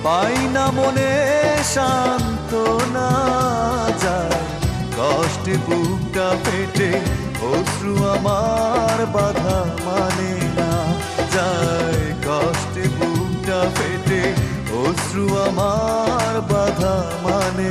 পাই না মনে সান্ত্বনা, যায় কষ্টে বুকটা ফেটে, অশ্রু আমার বাধা মানে না, যায় কষ্টে বুকটা ফেটে, অশ্রু আমার বাধা মানে